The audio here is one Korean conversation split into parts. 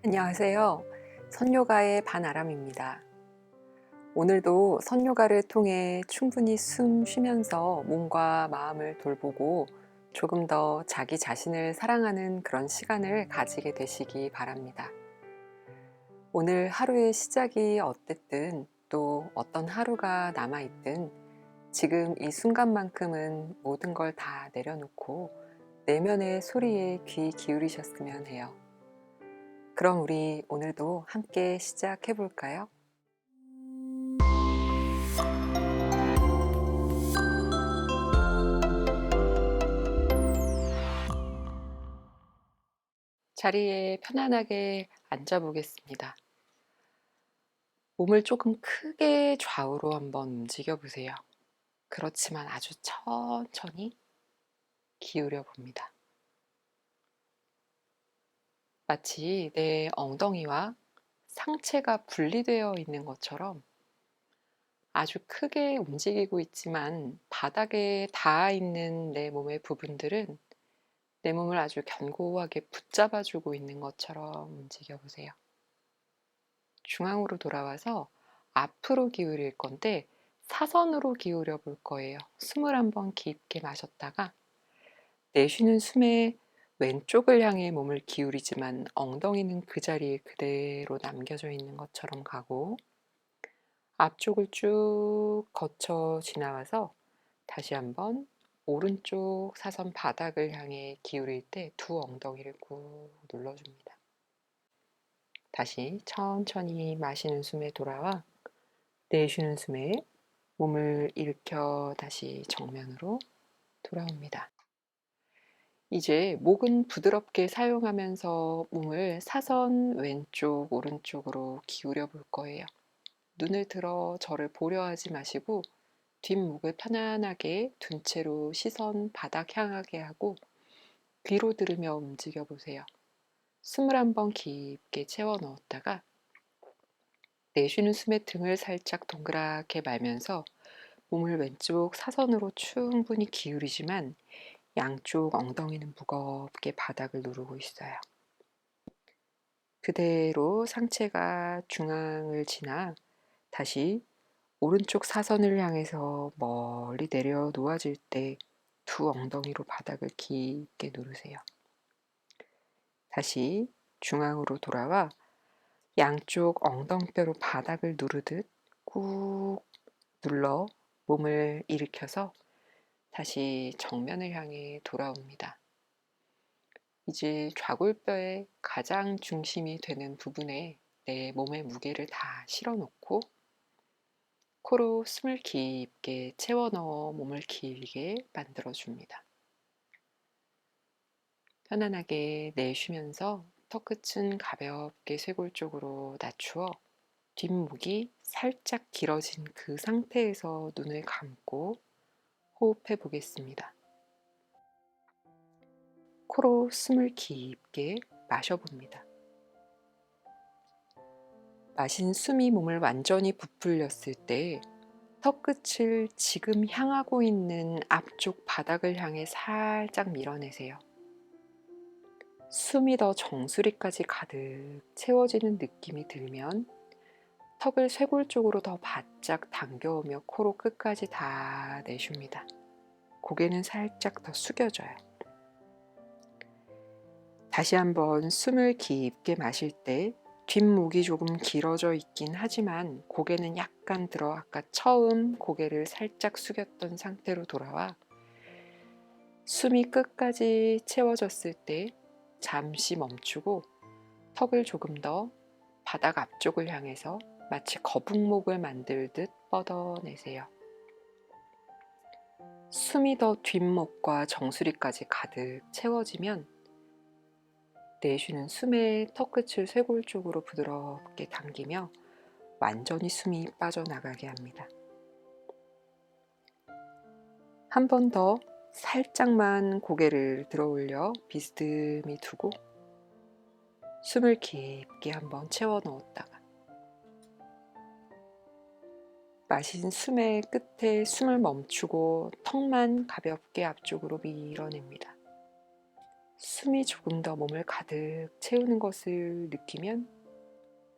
안녕하세요. 선요가의 반아람입니다. 오늘도 선요가를 통해 충분히 숨 쉬면서 몸과 마음을 돌보고 조금 더 자기 자신을 사랑하는 그런 시간을 가지게 되시기 바랍니다. 오늘 하루의 시작이 어땠든 또 어떤 하루가 남아있든 지금 이 순간만큼은 모든 걸 다 내려놓고 내면의 소리에 귀 기울이셨으면 해요. 그럼 우리 오늘도 함께 시작해 볼까요? 자리에 편안하게 앉아 보겠습니다. 몸을 조금 크게 좌우로 한번 움직여 보세요. 그렇지만 아주 천천히 기울여 봅니다. 마치 내 엉덩이와 상체가 분리되어 있는 것처럼 아주 크게 움직이고 있지만 바닥에 닿아 있는 내 몸의 부분들은 내 몸을 아주 견고하게 붙잡아 주고 있는 것처럼 움직여 보세요. 중앙으로 돌아와서 앞으로 기울일 건데 사선으로 기울여 볼 거예요. 숨을 한번 깊게 마셨다가 내쉬는 숨에 왼쪽을 향해 몸을 기울이지만 엉덩이는 그 자리에 그대로 남겨져 있는 것처럼 가고 앞쪽을 쭉 거쳐 지나와서 다시 한번 오른쪽 사선 바닥을 향해 기울일 때 두 엉덩이를 꾹 눌러줍니다. 다시 천천히 마시는 숨에 돌아와 내쉬는 숨에 몸을 일으켜 다시 정면으로 돌아옵니다. 이제 목은 부드럽게 사용하면서 몸을 사선 왼쪽, 오른쪽으로 기울여 볼 거예요. 눈을 들어 저를 보려 하지 마시고 뒷목을 편안하게 둔 채로 시선 바닥 향하게 하고 귀로 들으며 움직여 보세요. 숨을 한번 깊게 채워 넣었다가 내쉬는 숨에 등을 살짝 동그랗게 말면서 몸을 왼쪽 사선으로 충분히 기울이지만 양쪽 엉덩이는 무겁게 바닥을 누르고 있어요. 그대로 상체가 중앙을 지나 다시 오른쪽 사선을 향해서 멀리 내려 놓아질 때 두 엉덩이로 바닥을 깊게 누르세요. 다시 중앙으로 돌아와 양쪽 엉덩뼈로 바닥을 누르듯 꾹 눌러 몸을 일으켜서 다시 정면을 향해 돌아옵니다. 이제 좌골뼈의 가장 중심이 되는 부분에 내 몸의 무게를 다 실어 놓고 코로 숨을 깊게 채워 넣어 몸을 길게 만들어 줍니다. 편안하게 내쉬면서 턱끝은 가볍게 쇄골 쪽으로 낮추어 뒷목이 살짝 길어진 그 상태에서 눈을 감고 호흡해 보겠습니다. 코로 숨을 깊게 마셔봅니다. 마신 숨이 몸을 완전히 부풀렸을 때 턱끝을 지금 향하고 있는 앞쪽 바닥을 향해 살짝 밀어내세요. 숨이 더 정수리까지 가득 채워지는 느낌이 들면 턱을 쇄골 쪽으로 더 바짝 당겨오며 코로 끝까지 다 내쉽니다. 고개는 살짝 더 숙여져요. 다시 한번 숨을 깊게 마실 때 뒷목이 조금 길어져 있긴 하지만 고개는 약간 들어 아까 처음 고개를 살짝 숙였던 상태로 돌아와 숨이 끝까지 채워졌을 때 잠시 멈추고 턱을 조금 더 바닥 앞쪽을 향해서 마치 거북목을 만들듯 뻗어내세요. 숨이 더 뒷목과 정수리까지 가득 채워지면 내쉬는 숨에 턱끝을 쇄골 쪽으로 부드럽게 당기며 완전히 숨이 빠져나가게 합니다. 한 번 더 살짝만 고개를 들어 올려 비스듬히 두고 숨을 깊게 한번 채워 넣었다가 마신 숨의 끝에 숨을 멈추고 턱만 가볍게 앞쪽으로 밀어냅니다. 숨이 조금 더 몸을 가득 채우는 것을 느끼면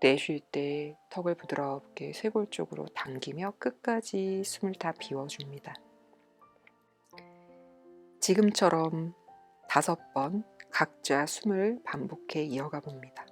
내쉴 때 턱을 부드럽게 쇄골 쪽으로 당기며 끝까지 숨을 다 비워줍니다. 지금처럼 5번 각자 숨을 반복해 이어가 봅니다.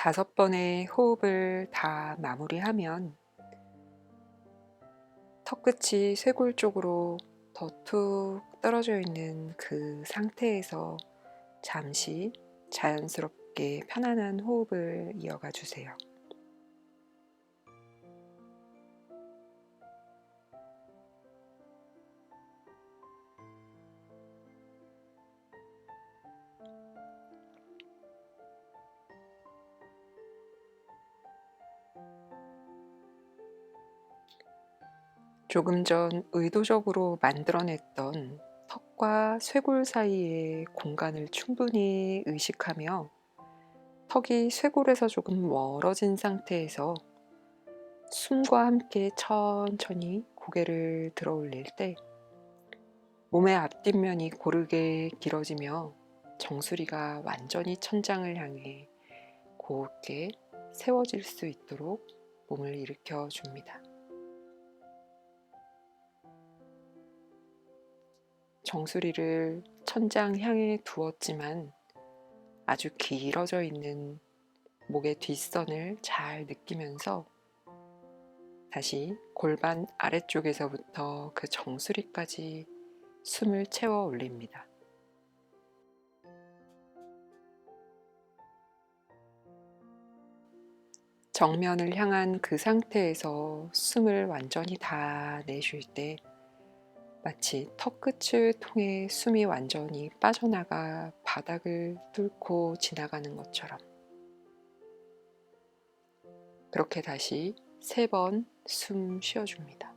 다섯 번의 호흡을 다 마무리하면 턱끝이 쇄골 쪽으로 더 툭 떨어져 있는 그 상태에서 잠시 자연스럽게 편안한 호흡을 이어가 주세요. 조금 전 의도적으로 만들어냈던 턱과 쇄골 사이의 공간을 충분히 의식하며 턱이 쇄골에서 조금 멀어진 상태에서 숨과 함께 천천히 고개를 들어 올릴 때 몸의 앞뒷면이 고르게 길어지며 정수리가 완전히 천장을 향해 곧게 세워질 수 있도록 몸을 일으켜 줍니다. 정수리를 천장 향해 두었지만 아주 길어져 있는 목의 뒷선을 잘 느끼면서 다시 골반 아래쪽에서부터 그 정수리까지 숨을 채워 올립니다. 정면을 향한 그 상태에서 숨을 완전히 다 내쉴 때 마치 턱끝을 통해 숨이 완전히 빠져나가 바닥을 뚫고 지나가는 것처럼 그렇게 다시 3번 숨 쉬어줍니다.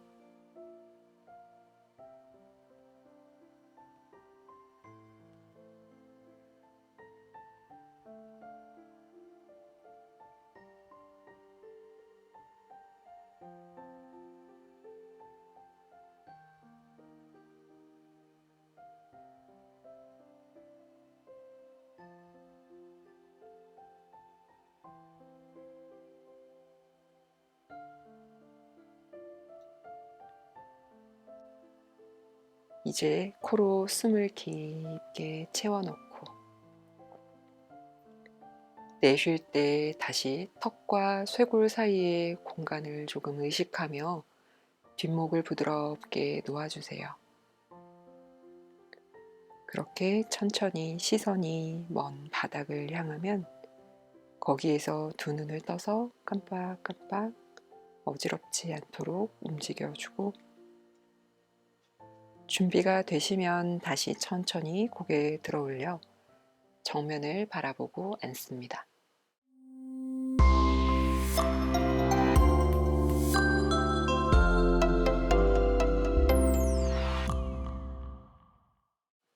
이제 코로 숨을 깊게 채워넣고 내쉴 때 다시 턱과 쇄골 사이의 공간을 조금 의식하며 뒷목을 부드럽게 놓아주세요. 그렇게 천천히 시선이 먼 바닥을 향하면 거기에서 두 눈을 떠서 깜빡깜빡 어지럽지 않도록 움직여주고 준비가 되시면 다시 천천히 고개 들어 올려 정면을 바라보고 앉습니다.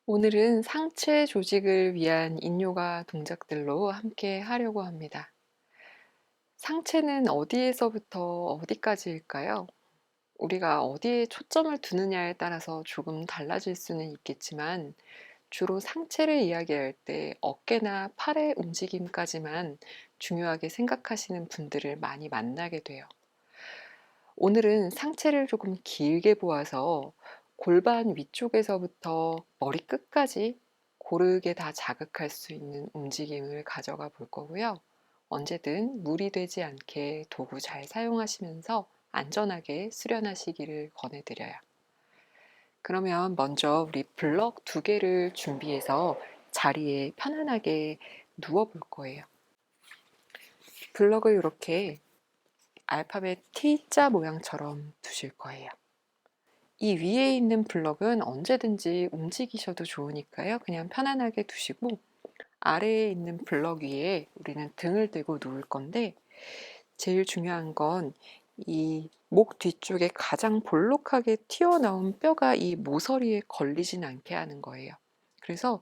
오늘은 상체 조직을 위한 인요가 동작들로 함께 하려고 합니다. 상체는 어디에서부터 어디까지일까요? 우리가 어디에 초점을 두느냐에 따라서 조금 달라질 수는 있겠지만 주로 상체를 이야기할 때 어깨나 팔의 움직임까지만 중요하게 생각하시는 분들을 많이 만나게 돼요. 오늘은 상체를 조금 길게 보아서 골반 위쪽에서부터 머리 끝까지 고르게 다 자극할 수 있는 움직임을 가져가 볼 거고요. 언제든 무리되지 않게 도구 잘 사용하시면서 안전하게 수련하시기를 권해드려요. 그러면 먼저 우리 블럭 두 개를 준비해서 자리에 편안하게 누워 볼 거예요. 블럭을 이렇게 알파벳 T자 모양처럼 두실 거예요. 이 위에 있는 블럭은 언제든지 움직이셔도 좋으니까요. 그냥 편안하게 두시고 아래에 있는 블럭 위에 우리는 등을 대고 누울 건데 제일 중요한 건 이 목 뒤쪽에 가장 볼록하게 튀어나온 뼈가 이 모서리에 걸리진 않게 하는 거예요. 그래서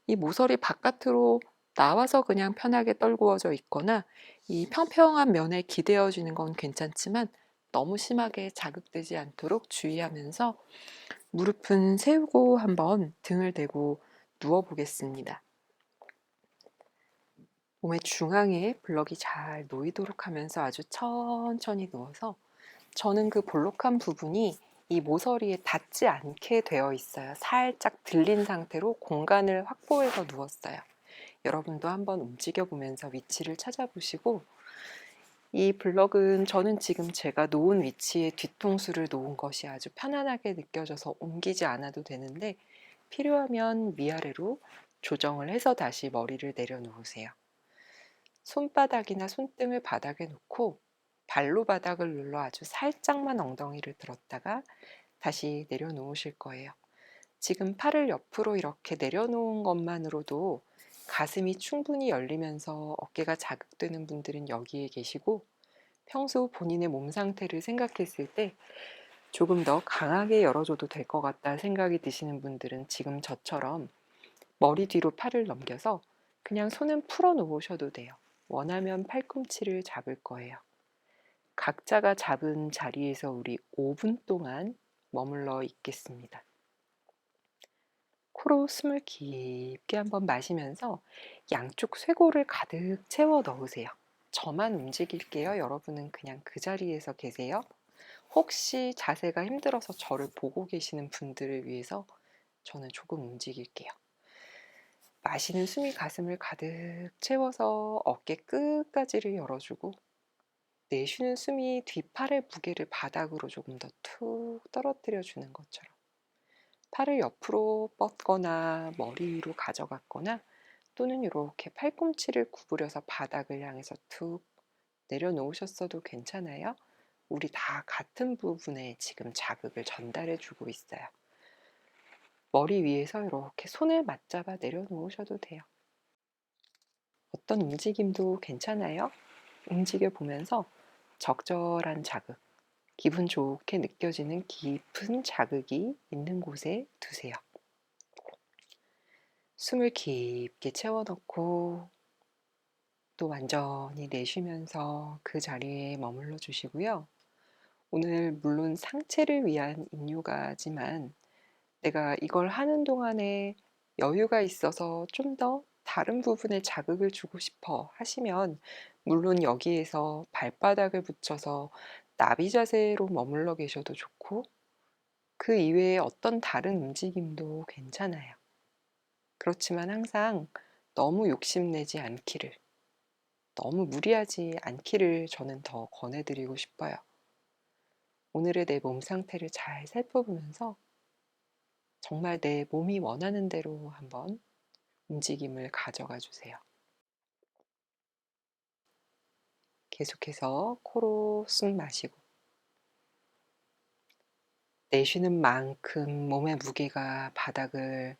이 모서리 바깥으로 나와서 그냥 편하게 떨구어져 있거나 이 평평한 면에 기대어지는 건 괜찮지만 너무 심하게 자극되지 않도록 주의하면서 무릎은 세우고 한번 등을 대고 누워 보겠습니다. 몸의 중앙에 블럭이 잘 놓이도록 하면서 아주 천천히 누워서 저는 그 볼록한 부분이 이 모서리에 닿지 않게 되어 있어요. 살짝 들린 상태로 공간을 확보해서 누웠어요. 여러분도 한번 움직여 보면서 위치를 찾아보시고 이 블럭은 저는 지금 제가 놓은 위치에 뒤통수를 놓은 것이 아주 편안하게 느껴져서 옮기지 않아도 되는데 필요하면 위아래로 조정을 해서 다시 머리를 내려놓으세요. 손바닥이나 손등을 바닥에 놓고 발로 바닥을 눌러 아주 살짝만 엉덩이를 들었다가 다시 내려놓으실 거예요. 지금 팔을 옆으로 이렇게 내려놓은 것만으로도 가슴이 충분히 열리면서 어깨가 자극되는 분들은 여기에 계시고 평소 본인의 몸 상태를 생각했을 때 조금 더 강하게 열어줘도 될 것 같다 생각이 드시는 분들은 지금 저처럼 머리 뒤로 팔을 넘겨서 그냥 손은 풀어 놓으셔도 돼요. 원하면 팔꿈치를 잡을 거예요. 각자가 잡은 자리에서 우리 5분 동안 머물러 있겠습니다. 코로 숨을 깊게 한번 마시면서 양쪽 쇄골을 가득 채워 넣으세요. 저만 움직일게요. 여러분은 그냥 그 자리에서 계세요. 혹시 자세가 힘들어서 저를 보고 계시는 분들을 위해서 저는 조금 움직일게요. 마시는 숨이 가슴을 가득 채워서 어깨 끝까지를 열어주고 내쉬는 숨이 뒷팔의 무게를 바닥으로 조금 더 툭 떨어뜨려 주는 것처럼 팔을 옆으로 뻗거나 머리 위로 가져갔거나 또는 이렇게 팔꿈치를 구부려서 바닥을 향해서 툭 내려놓으셨어도 괜찮아요. 우리 다 같은 부분에 지금 자극을 전달해 주고 있어요. 머리 위에서 이렇게 손을 맞잡아 내려놓으셔도 돼요. 어떤 움직임도 괜찮아요. 움직여 보면서 적절한 자극, 기분 좋게 느껴지는 깊은 자극이 있는 곳에 두세요. 숨을 깊게 채워 넣고 또 완전히 내쉬면서 그 자리에 머물러 주시고요. 오늘 물론 상체를 위한 인요가지만 내가 이걸 하는 동안에 여유가 있어서 좀 더 다른 부분에 자극을 주고 싶어 하시면 물론 여기에서 발바닥을 붙여서 나비 자세로 머물러 계셔도 좋고 그 이외에 어떤 다른 움직임도 괜찮아요. 그렇지만 항상 너무 욕심내지 않기를, 너무 무리하지 않기를 저는 더 권해드리고 싶어요. 오늘의 내 몸 상태를 잘 살펴보면서 정말 내 몸이 원하는 대로 한번 움직임을 가져가 주세요. 계속해서 코로 숨 마시고 내쉬는 만큼 몸의 무게가 바닥을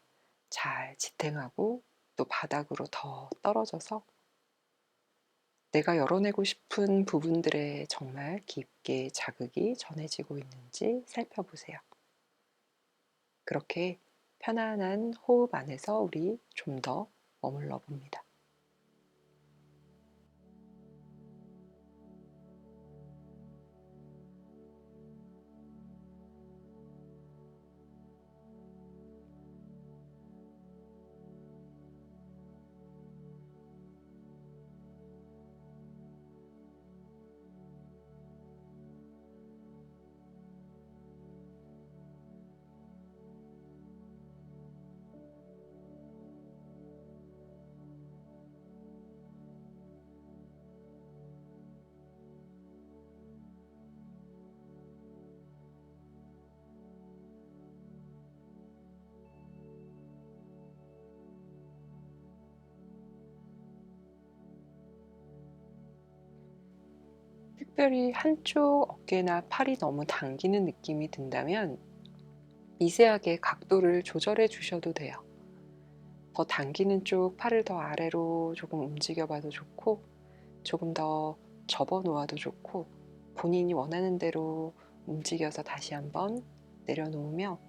잘 지탱하고 또 바닥으로 더 떨어져서 내가 열어내고 싶은 부분들에 정말 깊게 자극이 전해지고 있는지 살펴보세요. 그렇게 편안한 호흡 안에서 우리 좀 더 머물러 봅니다. 특별히 한쪽 어깨나 팔이 너무 당기는 느낌이 든다면 미세하게 각도를 조절해 주셔도 돼요. 더 당기는 쪽 팔을 더 아래로 조금 움직여 봐도 좋고, 조금 더 접어 놓아도 좋고, 본인이 원하는 대로 움직여서 다시 한번 내려놓으며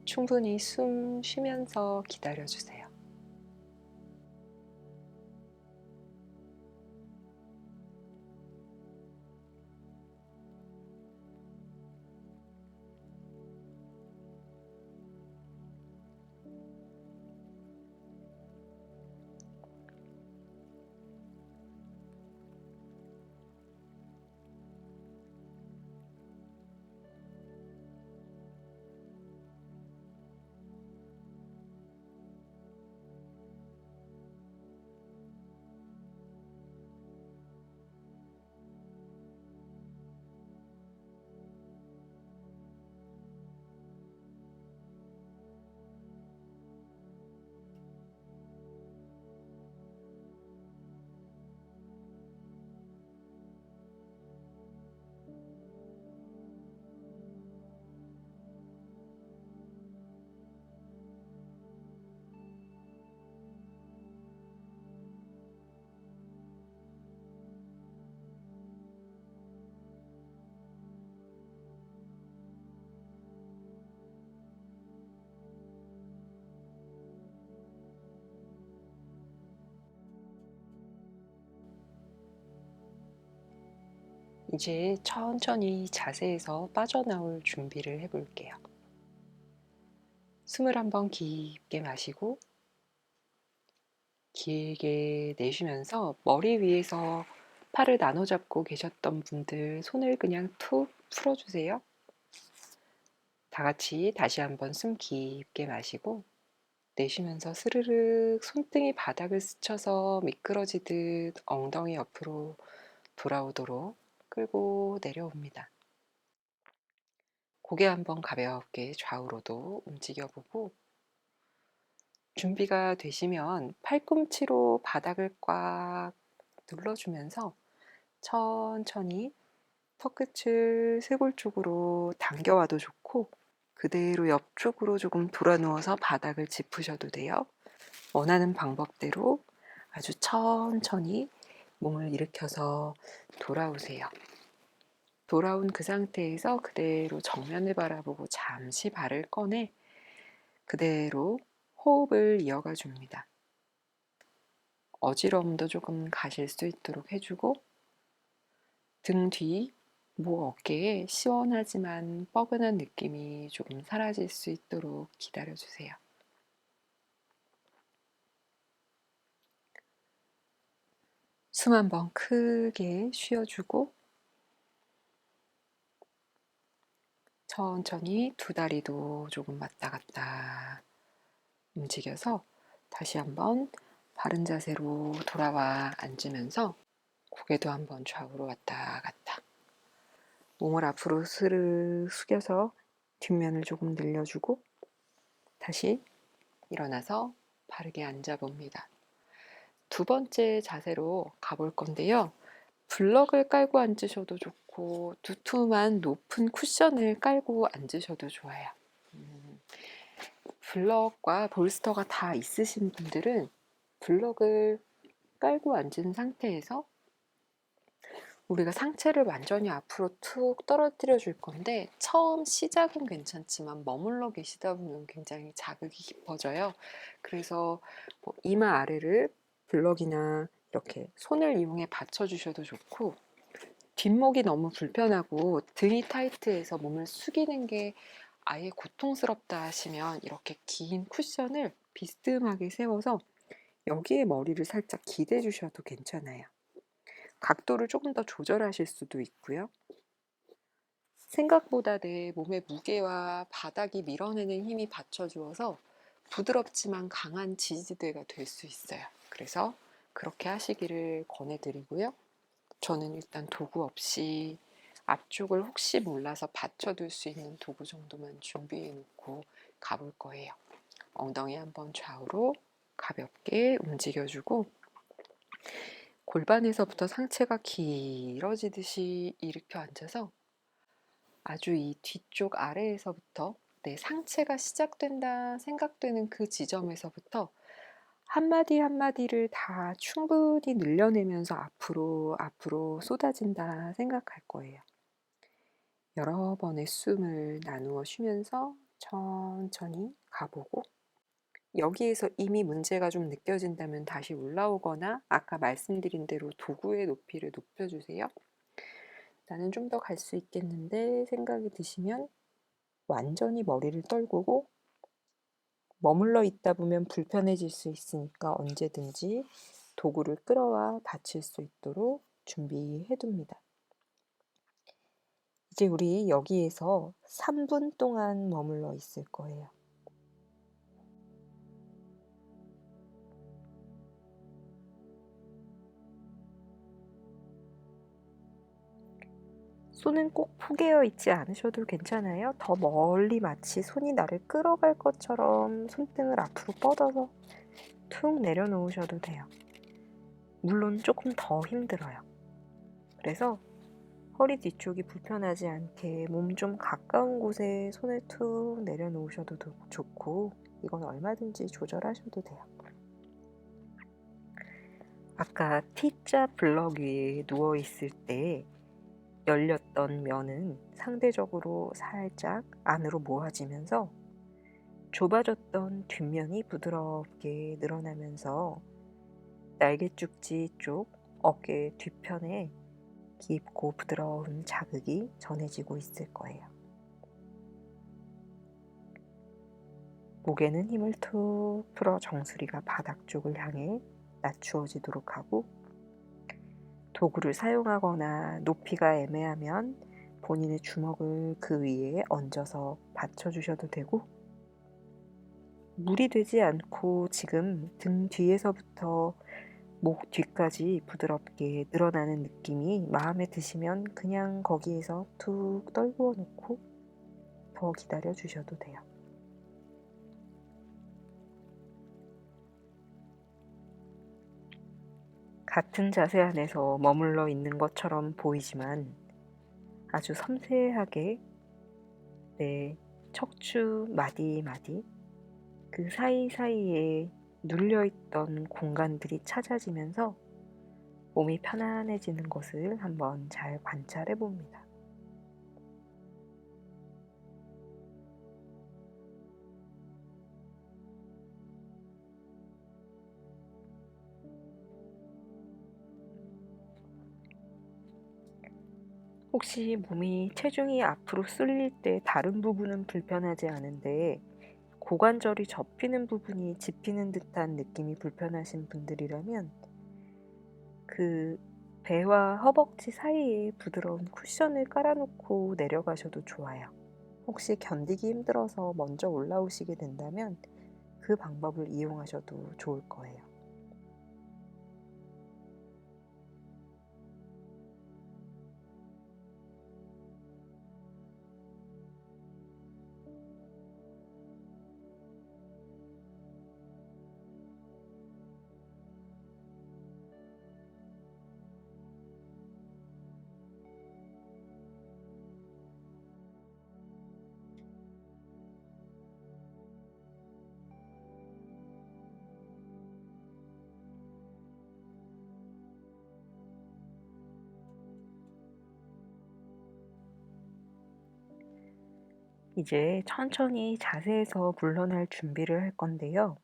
충분히 숨 쉬면서 기다려 주세요. 이제 천천히 자세에서 빠져나올 준비를 해볼게요. 숨을 한번 깊게 마시고 길게 내쉬면서 머리 위에서 팔을 나눠 잡고 계셨던 분들 손을 그냥 툭 풀어주세요. 다 같이 다시 한번 숨 깊게 마시고 내쉬면서 스르륵 손등이 바닥을 스쳐서 미끄러지듯 엉덩이 옆으로 돌아오도록 끌고 내려옵니다. 고개 한번 가볍게 좌우로도 움직여보고 준비가 되시면 팔꿈치로 바닥을 꽉 눌러주면서 천천히 턱끝을 쇄골 쪽으로 당겨와도 좋고 그대로 옆쪽으로 조금 돌아 누워서 바닥을 짚으셔도 돼요. 원하는 방법대로 아주 천천히 몸을 일으켜서 돌아오세요. 돌아온 그 상태에서 그대로 정면을 바라보고 잠시 발을 꺼내 그대로 호흡을 이어가 줍니다. 어지러움도 조금 가실 수 있도록 해주고 등 뒤, 목 어깨에 시원하지만 뻐근한 느낌이 조금 사라질 수 있도록 기다려주세요. 숨 한번 크게 쉬어주고 천천히 두 다리도 조금 왔다 갔다 움직여서 다시 한번 바른 자세로 돌아와 앉으면서 고개도 한번 좌우로 왔다 갔다 몸을 앞으로 스르 숙여서 뒷면을 조금 늘려주고 다시 일어나서 바르게 앉아봅니다. 두 번째 자세로 가볼 건데요. 블럭을 깔고 앉으셔도 좋고 두툼한 높은 쿠션을 깔고 앉으셔도 좋아요. 블럭과 볼스터가 다 있으신 분들은 블럭을 깔고 앉은 상태에서 우리가 상체를 완전히 앞으로 툭 떨어뜨려 줄 건데 처음 시작은 괜찮지만 머물러 계시다 보면 굉장히 자극이 깊어져요. 그래서 뭐 이마 아래를 블럭이나 이렇게 손을 이용해 받쳐주셔도 좋고 뒷목이 너무 불편하고 등이 타이트해서 몸을 숙이는 게 아예 고통스럽다 하시면 이렇게 긴 쿠션을 비스듬하게 세워서 여기에 머리를 살짝 기대 주셔도 괜찮아요. 각도를 조금 더 조절하실 수도 있고요. 생각보다 내 몸의 무게와 바닥이 밀어내는 힘이 받쳐주어서 부드럽지만 강한 지지대가 될 수 있어요. 그래서 그렇게 하시기를 권해드리고요. 저는 일단 도구 없이 앞쪽을 혹시 몰라서 받쳐둘 수 있는 도구 정도만 준비해 놓고 가볼 거예요. 엉덩이 한번 좌우로 가볍게 움직여주고 골반에서부터 상체가 길어지듯이 일으켜 앉아서 아주 이 뒤쪽 아래에서부터 내 상체가 시작된다 생각되는 그 지점에서부터 한마디 한마디를 다 충분히 늘려내면서 앞으로 쏟아진다 생각할 거예요. 여러 번의 숨을 나누어 쉬면서 천천히 가보고, 여기에서 이미 문제가 좀 느껴진다면 다시 올라오거나 아까 말씀드린 대로 도구의 높이를 높여주세요. 나는 좀 더 갈 수 있겠는데 생각이 드시면 완전히 머리를 떨구고, 머물러 있다 보면 불편해질 수 있으니까 언제든지 도구를 끌어와 받칠 수 있도록 준비해 둡니다. 이제 우리 여기에서 3분 동안 머물러 있을 거예요. 손은 꼭 포개어 있지 않으셔도 괜찮아요. 더 멀리 마치 손이 나를 끌어갈 것처럼 손등을 앞으로 뻗어서 툭 내려놓으셔도 돼요. 물론 조금 더 힘들어요. 그래서 허리 뒤쪽이 불편하지 않게 몸 좀 가까운 곳에 손을 툭 내려놓으셔도 좋고, 이건 얼마든지 조절하셔도 돼요. 아까 T자 블럭 위에 누워있을 때 열렸던 면은 상대적으로 살짝 안으로 모아지면서 좁아졌던 뒷면이 부드럽게 늘어나면서 날개죽지 쪽 어깨 뒤편에 깊고 부드러운 자극이 전해지고 있을 거예요. 목에는 힘을 툭 풀어 정수리가 바닥 쪽을 향해 낮추어지도록 하고, 도구를 사용하거나 높이가 애매하면 본인의 주먹을 그 위에 얹어서 받쳐주셔도 되고, 무리되지 않고 지금 등 뒤에서부터 목 뒤까지 부드럽게 늘어나는 느낌이 마음에 드시면 그냥 거기에서 툭 떨구어 놓고 더 기다려 주셔도 돼요. 같은 자세 안에서 머물러 있는 것처럼 보이지만 아주 섬세하게 내 척추 마디마디 그 사이사이에 눌려있던 공간들이 찾아지면서 몸이 편안해지는 것을 한번 잘 관찰해 봅니다. 혹시 몸이 체중이 앞으로 쏠릴 때 다른 부분은 불편하지 않은데 고관절이 접히는 부분이 집히는 듯한 느낌이 불편하신 분들이라면 그 배와 허벅지 사이에 부드러운 쿠션을 깔아놓고 내려가셔도 좋아요. 혹시 견디기 힘들어서 먼저 올라오시게 된다면 그 방법을 이용하셔도 좋을 거예요. 이제 천천히 자세에서 물러날 준비를 할 건데요.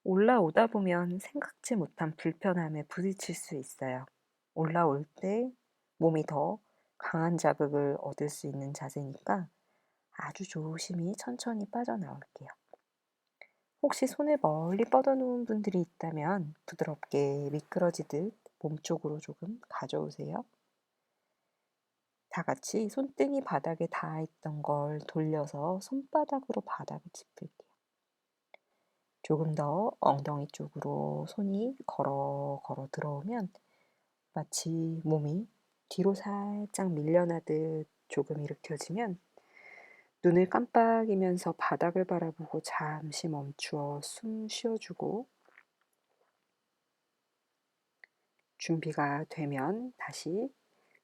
올라오다 보면 생각지 못한 불편함에 부딪힐 수 있어요. 올라올 때 몸이 더 강한 자극을 얻을 수 있는 자세니까 아주 조심히 천천히 빠져나올게요. 혹시 손을 멀리 뻗어놓은 분들이 있다면 부드럽게 미끄러지듯 몸쪽으로 조금 가져오세요. 다 같이 손등이 바닥에 닿아 있던 걸 돌려서 손바닥으로 바닥을 짚을게요. 조금 더 엉덩이 쪽으로 손이 걸어 들어오면 마치 몸이 뒤로 살짝 밀려나듯 조금 일으켜지면 눈을 깜빡이면서 바닥을 바라보고 잠시 멈추어 숨 쉬어주고, 준비가 되면 다시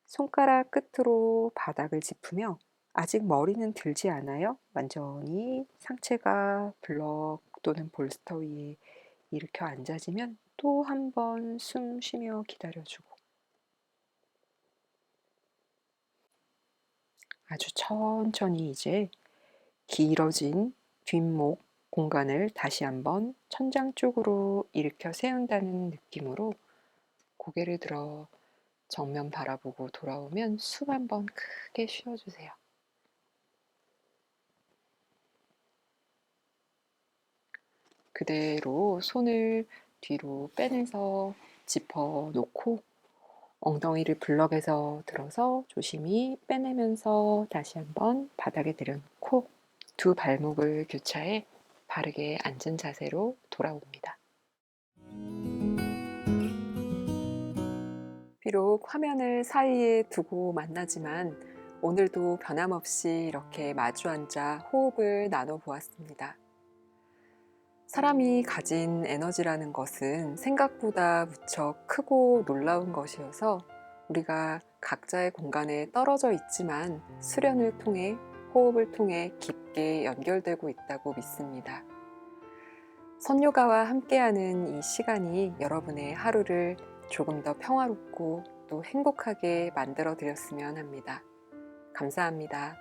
손가락 끝으로 바닥을 짚으며 아직 머리는 들지 않아요. 완전히 상체가 블럭 또는 볼스터 위에 일으켜 앉아지면 또 한 번 숨 쉬며 기다려주고 아주 천천히 이제 길어진 뒷목 공간을 다시 한번 천장 쪽으로 일으켜 세운다는 느낌으로 고개를 들어 정면 바라보고 돌아오면 숨 한번 크게 쉬어주세요. 그대로 손을 뒤로 빼내서 짚어 놓고 엉덩이를 블럭에서 들어서 조심히 빼내면서 다시 한번 바닥에 내려놓고 두 발목을 교차해 바르게 앉은 자세로 돌아옵니다. 비록 화면을 사이에 두고 만나지만 오늘도 변함없이 이렇게 마주 앉아 호흡을 나눠 보았습니다. 사람이 가진 에너지라는 것은 생각보다 무척 크고 놀라운 것이어서 우리가 각자의 공간에 떨어져 있지만 수련을 통해 호흡을 통해 깊게 연결되고 있다고 믿습니다. 선요가와 함께하는 이 시간이 여러분의 하루를 조금 더 평화롭고 또 행복하게 만들어 드렸으면 합니다. 감사합니다.